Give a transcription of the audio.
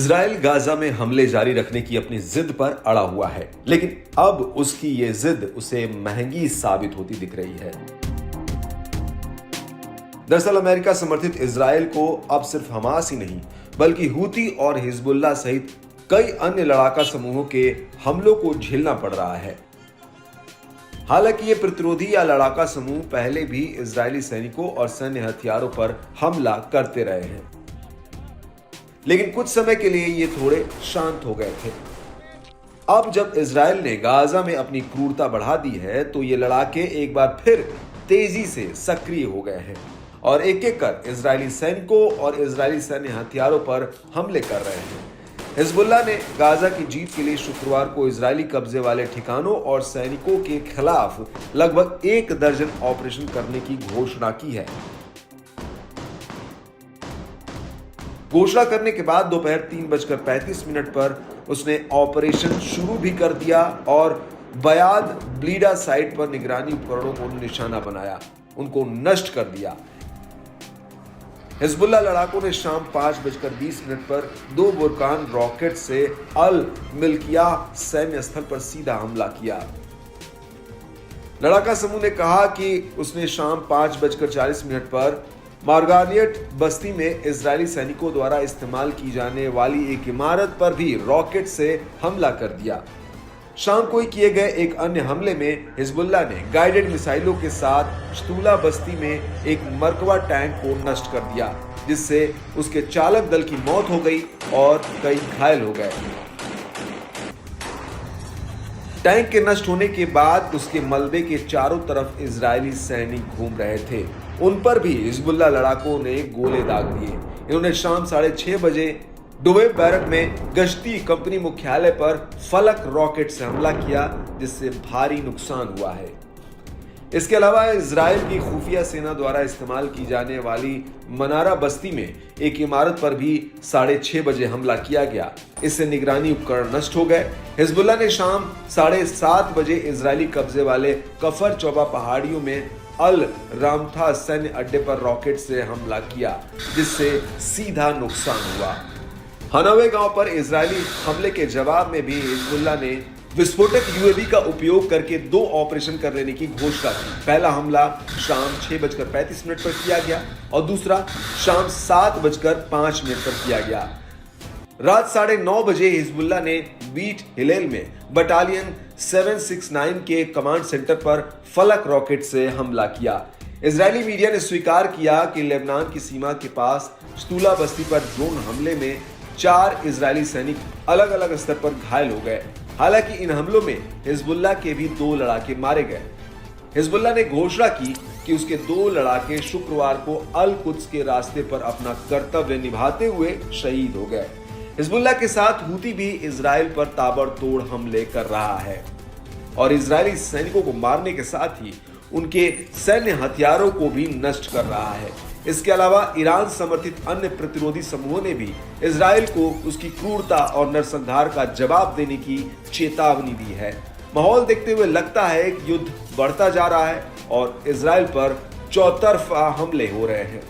Israel Gaza में हमले जारी रखने की अपनी जिद पर अड़ा हुआ है, लेकिन अब उसकी ये जिद उसे महंगी साबित होती दिख रही है। दरअसल अमेरिका समर्थित इजराइल को अब सिर्फ हमास ही नहीं बल्कि हूती और हिजबुल्लाह सहित कई अन्य लड़ाका समूहों के हमलों को झेलना पड़ रहा है। हालांकि ये प्रतिरोधी या लड़ाका समूह पहले भी इजरायली सैनिकों और सैन्य हथियारों पर हमला करते रहे हैं, लेकिन कुछ समय के लिए ये थोड़े शांत हो गए थे। अब जब इजराइल ने गाजा में अपनी क्रूरता बढ़ा दी है तो ये लड़ाके एक बार फिर तेजी से सक्रिय हो गए हैं और एक एक कर इजरायली सैनिकों और इजरायली सैन्य हथियारों पर हमले कर रहे हैं। हिजबुल्लाह ने गाजा की जीत के लिए शुक्रवार को इजरायली कब्जे वाले ठिकानों और सैनिकों के खिलाफ लगभग 1 दर्जन ऑपरेशन करने की घोषणा की है। घोषणा करने के बाद दोपहर 3:35 पर उसने ऑपरेशन शुरू भी कर दिया और बयाद ब्लीडा साइट पर निगरानी उपकरणों को निशाना बनाया, उनको नष्ट कर दिया। हिजबुल्लाह लड़ाकों ने शाम 5:20 पर 2 बुरकान रॉकेट से अल मिल्किया सैन्य स्थल पर सीधा हमला किया। लड़ाका समूह ने कहा कि उसने शाम 5:40 पर मार्गारियट बस्ती में इजरायली सैनिकों द्वारा इस्तेमाल की जाने वाली एक इमारत पर भी रॉकेट से हमला कर दिया। शाम को किए गए एक अन्य हमले में हिजबुल्लाह ने गाइडेड मिसाइलों के साथ शतूला बस्ती में एक मरकवा टैंक को नष्ट कर दिया, जिससे उसके चालक दल की मौत हो गई और कई घायल हो गए। टैंक के नष्ट होने के बाद उसके मलबे के चारों तरफ इजरायली सैनिक घूम रहे थे, उन पर भी हिजबुल्लाह लड़ाकों ने गोले दाग दिए। इन्होंने शाम 6:30 बजे डुबे बैरक में गश्ती कंपनी मुख्यालय पर फलक रॉकेट से हमला किया, जिससे भारी नुकसान हुआ है। इसके अलावा इजराइल की खुफिया सेना द्वारा इस्तेमाल की जाने वाली मनारा बस्ती में एक इमारत पर भी 6:30 बजे हमला किया गया। इससे निगरानी उपकरण नष्ट हो गए। हिजबुल्लाह ने शाम 7:30 बजे इजरायली कब्जे वाले कफर चौबा पहाड़ियों में अल रामथा सैन्य अड्डे पर रॉकेट से हमला किया, जिससे सीधा नुकसान हुआ। हनवे गांव पर इजरायली हमले के जवाब में भी हिजबुल्लाह ने विस्फोटक यूएवी का उपयोग करके 2 ऑपरेशन कर लेने की घोषणा की। पहला हमला शाम 6:35 पर किया गया और दूसरा शाम 7:05 पर किया गया। रात 9:30 बजे हिजबुल्लाह ने बीट हिलेल में बटालियन 769 के कमांड सेंटर पर फलक रॉकेट से हमला किया। इजरायली मीडिया ने स्वीकार किया कि लेबनान की सीमा के पास शतूला बस्ती पर ड्रोन हमले में 4 इजरायली सैनिक अलग अलग स्तर पर घायल हो गए। हालांकि इन हमलों में हिजबुल्लाह के भी 2 लड़ाके मारे गए। हिजबुल्लाह ने घोषणा की कि उसके 2 लड़ाके शुक्रवार को अल कुद्स के रास्ते पर अपना कर्तव्य निभाते हुए शहीद हो गए। हिजबुल्लाह के साथ हूती भी इजराइल पर ताबड़तोड़ हमले कर रहा है और इजरायली सैनिकों को मारने के साथ ही उनके सैन्य हथियारों को भी नष्ट कर रहा है। इसके अलावा ईरान समर्थित अन्य प्रतिरोधी समूहों ने भी इजराइल को उसकी क्रूरता और नरसंहार का जवाब देने की चेतावनी दी है। माहौल देखते हुए लगता है कि युद्ध बढ़ता जा रहा है और इजराइल पर चौतरफा हमले हो रहे हैं।